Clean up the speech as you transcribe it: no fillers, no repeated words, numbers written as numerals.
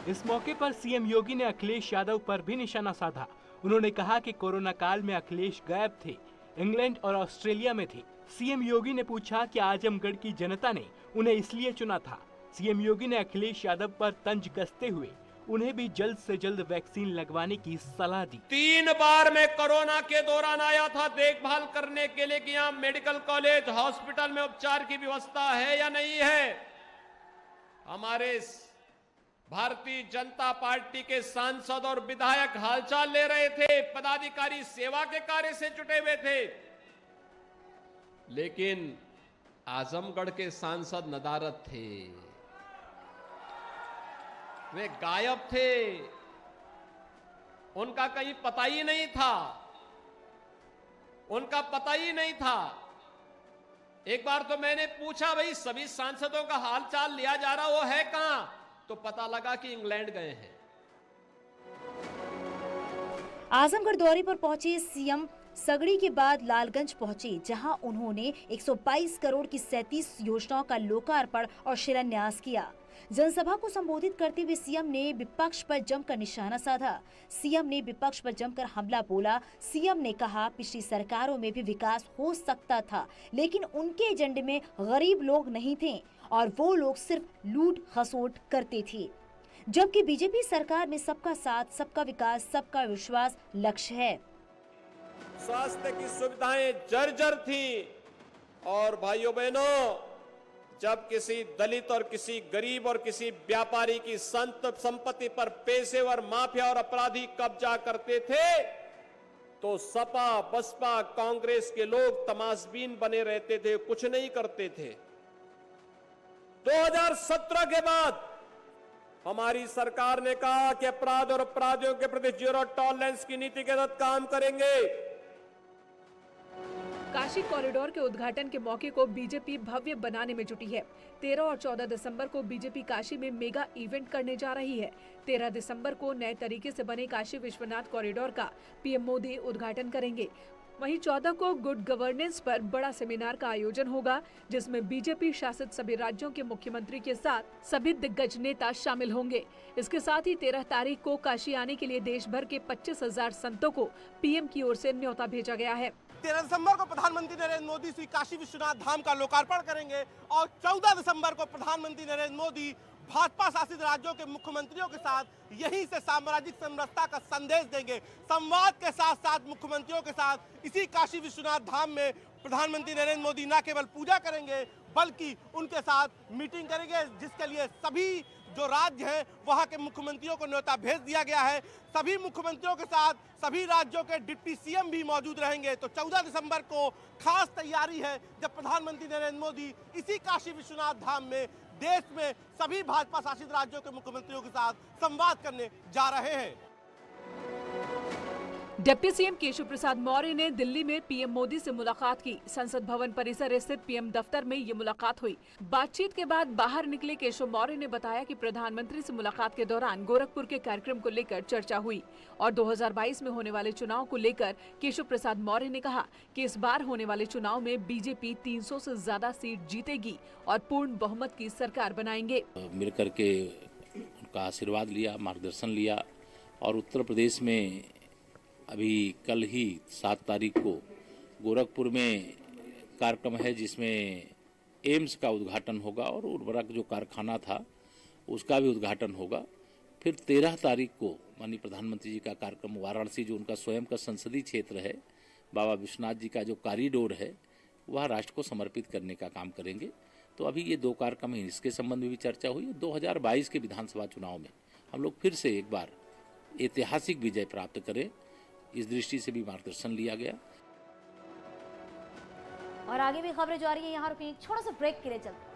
इस मौके पर सीएम योगी ने अखिलेश यादव पर भी निशाना साधा। उन्होंने कहा कि कोरोना काल में अखिलेश गायब थे, इंग्लैंड और ऑस्ट्रेलिया में थे। सीएम योगी ने पूछा कि आजमगढ़ की जनता ने उन्हें इसलिए चुना था। सीएम योगी ने अखिलेश यादव पर तंज कसते हुए उन्हें भी जल्द से जल्द वैक्सीन लगवाने की सलाह दी। 3 बार मैं कोरोना के दौरान आया था देखभाल करने के लिए कि यहाँ मेडिकल कॉलेज हॉस्पिटल में उपचार की व्यवस्था है या नहीं है। हमारे भारतीय जनता पार्टी के सांसद और विधायक हालचाल ले रहे थे, पदाधिकारी सेवा के कार्य से जुटे हुए थे, लेकिन आजमगढ़ के सांसद नदारद थे, वे गायब थे, उनका कहीं पता ही नहीं था, उनका पता ही नहीं था। एक बार तो मैंने पूछा, भाई सभी सांसदों का हालचाल लिया जा रहा, वो है कहां? तो पता लगा कि इंग्लैंड गए हैं। आजमगढ़ दौरे पर पहुंचे सीएम सगड़ी के बाद लालगंज पहुंचे, जहां उन्होंने 122 करोड़ की 37 योजनाओं का लोकार्पण और शिलान्यास किया। जनसभा को संबोधित करते हुए सीएम ने विपक्ष पर जमकर निशाना साधा। सीएम ने विपक्ष पर जमकर हमला बोला। सीएम ने कहा, पिछली सरकारों में भी विकास हो सकता था, लेकिन उनके एजेंडे में गरीब लोग नहीं थे और वो लोग सिर्फ लूट खसोट करते थे, जबकि बीजेपी सरकार में सबका साथ, सबका विकास, सबका विश्वास लक्ष्य है। स्वास्थ्य की सुविधाएं जर्जर थी और भाइयों बहनों, जब किसी दलित और किसी गरीब और किसी व्यापारी की संपत्ति पर पेशेवर माफिया और अपराधी कब्जा करते थे, तो सपा, बसपा, कांग्रेस के लोग तमाशबीन बने रहते थे, कुछ नहीं करते थे। 2017 के बाद हमारी सरकार ने कहा कि अपराध और अपराधियों के प्रति जीरो टॉलरेंस की नीति के तहत काम करेंगे। काशी कॉरिडोर के उद्घाटन के मौके को बीजेपी भव्य बनाने में जुटी है। 13 और 14 दिसंबर को बीजेपी काशी में मेगा इवेंट करने जा रही है। 13 दिसंबर को नए तरीके से बने काशी विश्वनाथ कॉरिडोर का पीएम मोदी उद्घाटन करेंगे। वहीं 14 को गुड गवर्नेंस पर बड़ा सेमिनार का आयोजन होगा, जिसमें बीजेपी शासित सभी राज्यों के मुख्यमंत्री के साथ सभी दिग्गज नेता शामिल होंगे। इसके साथ ही 13 तारीख को काशी आने के लिए देश भर के 25,000 संतों को पीएम की ओर से न्योता भेजा गया है। 13 दिसंबर को प्रधानमंत्री नरेंद्र मोदी श्री काशी विश्वनाथ धाम का लोकार्पण करेंगे और 14 दिसंबर को प्रधानमंत्री नरेंद्र मोदी भाजपा शासित राज्यों के मुख्यमंत्रियों के साथ यहीं से साम्राज्यिक समरसता का संदेश देंगे। संवाद के साथ साथ मुख्यमंत्रियों के साथ इसी काशी विश्वनाथ धाम में प्रधानमंत्री नरेंद्र मोदी न केवल पूजा करेंगे, बल्कि उनके साथ मीटिंग करेंगे, जिसके लिए सभी जो राज्य हैं वहां के मुख्यमंत्रियों को न्योता भेज दिया गया है। सभी मुख्यमंत्रियों के साथ सभी राज्यों के डिप्टी सीएम भी मौजूद रहेंगे। तो 14 दिसंबर को खास तैयारी है, जब प्रधानमंत्री नरेंद्र मोदी इसी काशी विश्वनाथ धाम में देश में सभी भाजपा शासित राज्यों के मुख्यमंत्रियों के साथ संवाद करने जा रहे हैं। डिप्टी सीएम केशव प्रसाद मौर्य ने दिल्ली में पीएम मोदी से मुलाकात की। संसद भवन परिसर स्थित पीएम दफ्तर में ये मुलाकात हुई। बातचीत के बाद बाहर निकले केशव मौर्य ने बताया कि प्रधानमंत्री से मुलाकात के दौरान गोरखपुर के कार्यक्रम को लेकर चर्चा हुई और 2022 में होने वाले चुनाव को लेकर केशव प्रसाद मौर्य ने कहा कि इस बार होने वाले चुनाव में बीजेपी 300 से ज्यादा सीट जीतेगी और पूर्ण बहुमत की सरकार बनाएंगे। मिल करके उनका आशीर्वाद लिया, मार्गदर्शन लिया और उत्तर प्रदेश में अभी कल ही 7 तारीख को गोरखपुर में कार्यक्रम है, जिसमें एम्स का उद्घाटन होगा और उर्वरक जो कारखाना था उसका भी उद्घाटन होगा। फिर 13 तारीख को माननीय प्रधानमंत्री जी का कार्यक्रम वाराणसी, जो उनका स्वयं का संसदीय क्षेत्र है, बाबा विश्वनाथ जी का जो कॉरिडोर है, वह राष्ट्र को समर्पित करने का काम करेंगे। तो अभी ये 2 कार्यक्रम हैं, इसके संबंध में भी चर्चा हुई। 2022 के विधानसभा चुनाव में हम लोग फिर से एक बार ऐतिहासिक विजय प्राप्त करें, इस दृष्टि से भी मार्गदर्शन लिया गया। और आगे भी खबरें जारी है, यहाँ रुकें, छोटा सा ब्रेक के लिए चलते हैं।